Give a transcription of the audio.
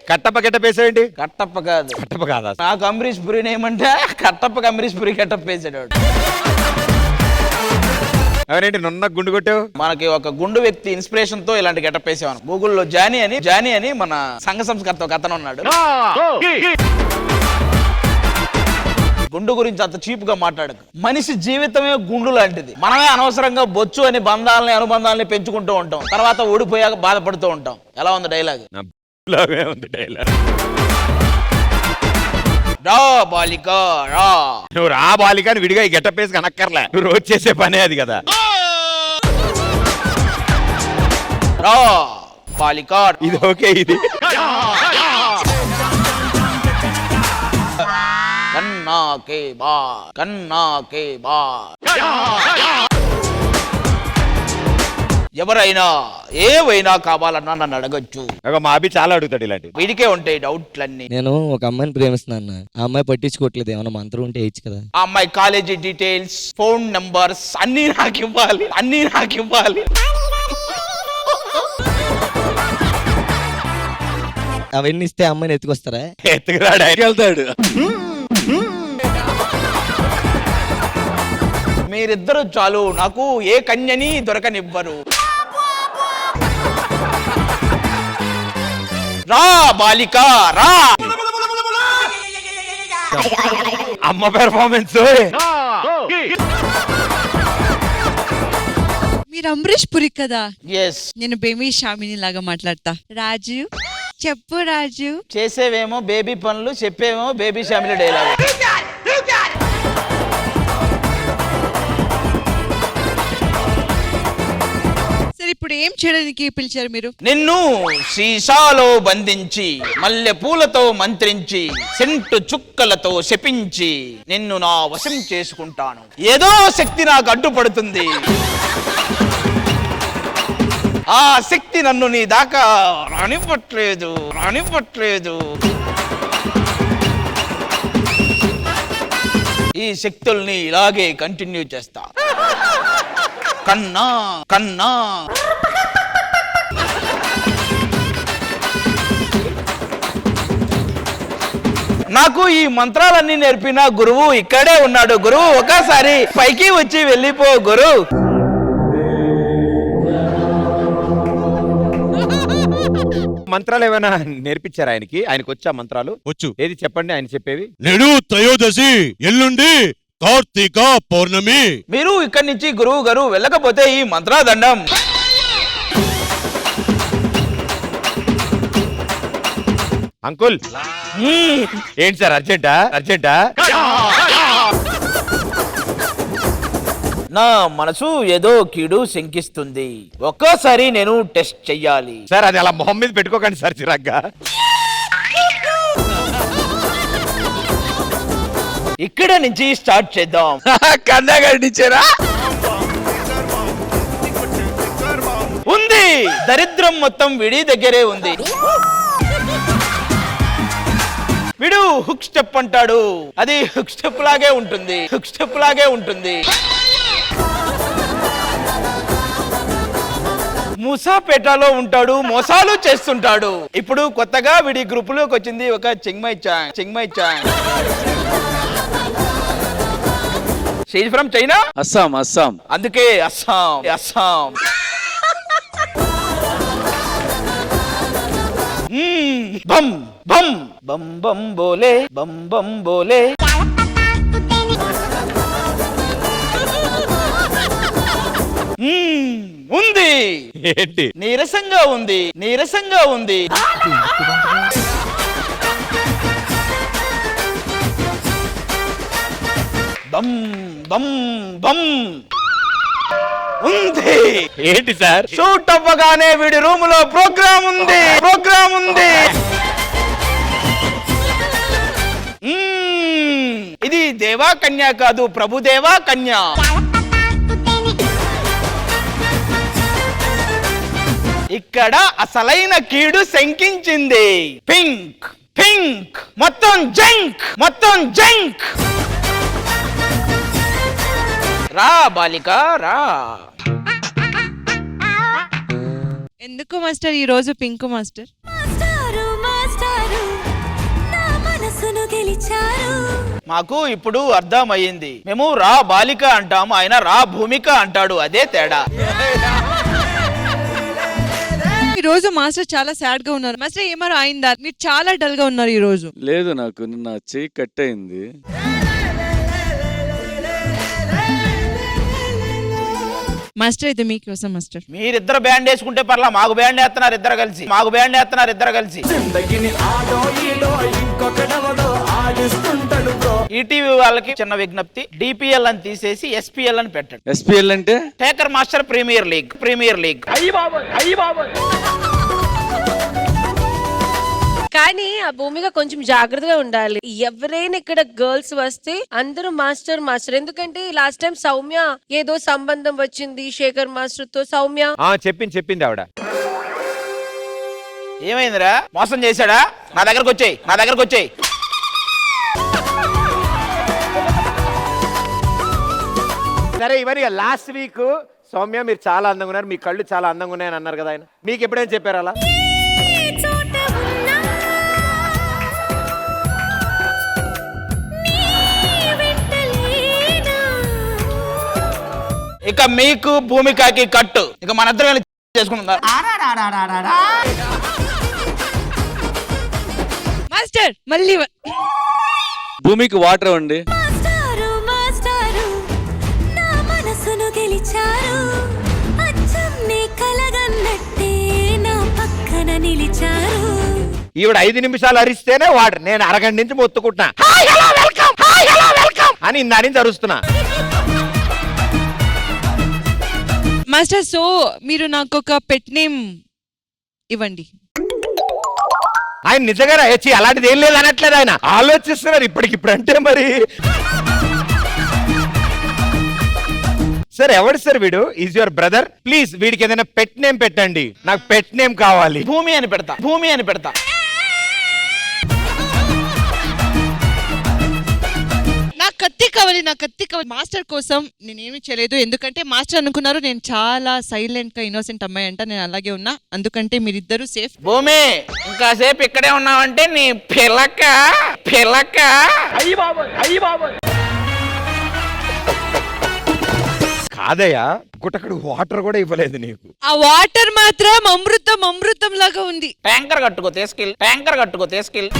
Kattappa getup వేసాడండి. Kattappa కాదు. కట్టప్ప కాదా? నాకు అంబరీష్ పురిని ఏమంటే కట్టప్పకి అంబరీష్ పురి గెటప్ వేసాడు. ఎవరేంటి నున్న గుండు కొట్టావు? మనకి ఒక గుండు వ్యక్తి ఇన్స్పిరేషన్ తో ఇలాంటి గెటప్ వేసాను. గూగుల్లో జానీ అని మన సంఘ సంస్కర్త ఒక అతను ఉన్నాడు. గుండు గురించి అంత చీప్ గా మాట్లాడకు. మనిషి జీవితమే గుండు లాంటిది. మనమే అనవసరంగా బొచ్చు అని అనుబంధాలని పెంచుకుంటూ ఉంటాం. తర్వాత ఓడిపోయాక బాధపడుతూ ఉంటాం. ఎలా ఉంది డైలాగ్? రా బాలిక రా. నువ్వు రా బాలిక అని విడిగా ఈ గెటప్ వేసి కనక్కర్లే. నువ్వు రోజు చేసే పనే అది కదా. రా బాలిక. ఇది ఓకే. ఇది కన్నా కే బా. ఎవరైనా ఏవైనా కావాలన్నా నన్ను అడగచ్చు. మా అభి చాలా అడుగుతాడు ఇలాంటి. వీడికే ఉంటాయి డౌట్లన్నీ. నేను ఒక అమ్మాయిని ప్రేమిస్తున్నాను. ఆ అమ్మాయి పట్టించుకోవట్లేదు. ఏమైనా మంత్రం ఉంటే ఇచ్చు కదా. ఆ అమ్మాయి కాలేజీ డీటెయిల్స్, ఫోన్ నంబర్స్ అన్ని నాకు ఇవ్వాలి. అవన్నీ ఇస్తే అమ్మాయిని ఎత్తుకొస్తారా? ఎత్తుకురాడు. మీరిద్దరు చాలు, నాకు ఏ కన్యని దొరకనివ్వరు. రా బాలిక రా. అమ్మ పెర్ఫార్మెన్స్. మీరు అంబరీష్ పురి కదా? ఎస్. నేను బేబీ షామిని లాగా మాట్లాడతా. రాజు చెప్పు రాజు. చేసేవేమో బేబీ పనులు, చెప్పేవేమో బేబీ షామిలి డైలాగ్. సరే ఇప్పుడు ఏం చేయడానికి పిలిచారు మీరు? నిన్ను సీసాలో బంధించి, మల్లె పూలతో మంత్రించి, సెంటు చుక్కలతో శపించి నిన్ను నా వశం చేసుకుంటాను. ఏదో శక్తి నాకు అడ్డుపడుతుంది. ఆ శక్తి నన్ను నీ దాకా రానివ్వట్లేదు. ఈ శక్తుల్ని ఇలాగే కంటిన్యూ చేస్తా. కన్నా నాకు ఈ మంత్రాలన్నీ నేర్పిన గురువు ఇక్కడే ఉన్నాడు. గురువు ఒకసారి పైకి వచ్చి వెళ్ళిపో గురు. మంత్రాలు ఏమైనా నేర్పించారు ఆయనకి? ఆయనకు వచ్చా మంత్రాలు? వచ్చు. ఏది చెప్పండి ఆయన చెప్పేవి. నేడు త్రయోదశి, ఎల్లుండి కార్తీక పౌర్ణమి. మీరు ఇక్కడి నుంచి గురువు గారు వెళ్ళకపోతే ఈ మంత్రాదండం. అంకుల్ ఏంటి సార్ అర్జెంటా? నా మనసు ఏదో కీడు శంకిస్తుంది. ఒక్కసారి నేను టెస్ట్ చెయ్యాలి. సార్ అది అలా మొహం మీద పెట్టుకోకండి సార్ చిరాగ్గా. ఇక్కడ నుంచి స్టార్ట్ చేద్దాం. కన్నాగడిచారా? ఉంది, దరిద్రం మొత్తం విడి దగ్గరే ఉంది. విడు హుక్ స్టెప్ అంటాడు. అది హుక్ స్టెప్ లాగే ఉంటుంది. మూసాపేటలో ఉంటాడు, మోసాలు చేస్తుంటాడు. ఇప్పుడు కొత్తగా విడి గ్రూప్ లోకి వచ్చింది ఒక చెంగ్మై చాంగ్. She's from China, Assam. అందుకే అస్సాం. బం బం బం బం బోలే, బం బోలే. ఉంది. ఏంటి? నీరసంగా ఉంది. బం బం బం ఉంది. ఏంటి సార్? షూట్ అవ్వగానే వీడి రూమ్ లో ప్రోగ్రామ్ ఉంది. ఇది దేవా కన్య కాదు, ప్రభుదేవా కన్య. ఇక్కడ అసలైన కీడు శంకించింది. పింక్ పింక్ మొత్తం జంక్, మొత్తం జంక్. రా బాలిక రా. ఎందుకు మాస్టర్ ఈ రోజు పింక్ మాస్టర్? మాకు ఇప్పుడు అర్థమయ్యింది. మేము రా బాలిక అంటాము, ఆయన రా భూమిక అంటాడు. అదే తేడా. ఈ రోజు మాస్టర్ చాలా సాడ్ గా ఉన్నారు. మాస్టర్ ఏమారు అయిందా? మీరు చాలా డల్ గా ఉన్నారు ఈ రోజు. లేదు, నాకు నిన్న చెయ్యి కట్ అయింది. మాస్టర్ ఇది మీకోసం మాస్టర్. మీరిద్దరు బ్యాండ్ వేసుకుంటే పర్లా, మాకు బ్యాండ్ వేస్తున్నారు ఇద్దరు కలిసి, మాకు బ్యాండ్ వేస్తున్నారు ఇద్దరు కలిసి. ఈటీవీ వాళ్ళకి చిన్న విజ్ఞప్తి, డిపిఎల్ అని తీసేసి ఎస్పీఎల్ అని పెట్టండి. ఎస్పీఎల్ అంటే taker master premier league. Premier league. కానీ ఆ భూమిగా కొంచెం జాగ్రత్తగా ఉండాలి. ఎవరైనా ఇక్కడ గర్ల్స్ వస్తే అందరూ మాస్టర్ మాస్టర్. ఎందుకంటే లాస్ట్ టైం సౌమ్య ఏదో సంబంధం వచ్చింది శేఖర్ మాస్టర్ తో. సౌమ్య చెప్పింది ఆవిడ. ఏమైందిరా? మోసం చేశాడా? నా దగ్గరకు వచ్చేయి, నా దగ్గరకు వచ్చేయి. సరే ఇవన్నీ లాస్ట్ వీక్ సౌమ్య మీరు చాలా అందంగా ఉన్నారు, మీ కళ్ళు చాలా అందంగా ఉన్నాయని అన్నారు కదా ఆయన. మీకు ఎప్పుడైనా చెప్పారు అలా? ఇక మీకు భూమికకి కట్టు. ఇక మన ఇద్దరం చేసుకుంటున్నారు. మాస్టర్ మళ్ళీ భూమికి వాటర్ ఇవ్వండి. ఈవిడ 5 నిమిషాలు అరిస్తేనే వాడు, నేను అరగంట నుంచి మొత్తుకుంటున్నా అని ఇందా నుంచి అరుస్తున్నా. మాస్టర్ సో మీరు నాకు ఒక పెట్ నేమ్ ఇవ్వండి. ఆయన నిజంగా వచ్చి అలాంటిది ఏం లేదు అనట్లేదు, ఆయన ఆలోచిస్తున్నారు ఇప్పటికిప్పుడు. అంటే మరి సార్ ఎవడు సార్ వీడు? Is your brother? ప్లీజ్ వీడికి ఏదైనా పెట్ నేమ్ పెట్టండి, నాకు పెట్ నేమ్ కావాలి. భూమి అని పెడతా, భూమి అని పెడతా. నాకు కత్తి కావాలి, నాకు కత్తి కావాలి. మాస్టర్ కోసం నేనేమి చేయలేదు, ఎందుకంటే మాస్టర్ అనుకున్నారు నేను చాలా సైలెంట్ గా ఇన్నోసెంట్ అమ్మాయి అంట. నేను అలాగే ఉన్నా, అందుకంటే మీరిద్దరు సేఫ్. భూమి ఇంకాసేపు ఇక్కడే ఉన్నావంటే నీ పిలక పిలక. అయ్యి బాబు కాదయ్యా, గుట్టక్కడ వాటర్ కూడా ఇవ్వలేదు నీకు. ఆ వాటర్ మాత్రం అమృతం అమృతం లాగా ఉంది. ట్యాంకర్ కట్టుకో తీసుకెళ్ళి, ట్యాంకర్ కట్టుకో తీసుకెళ్ళి.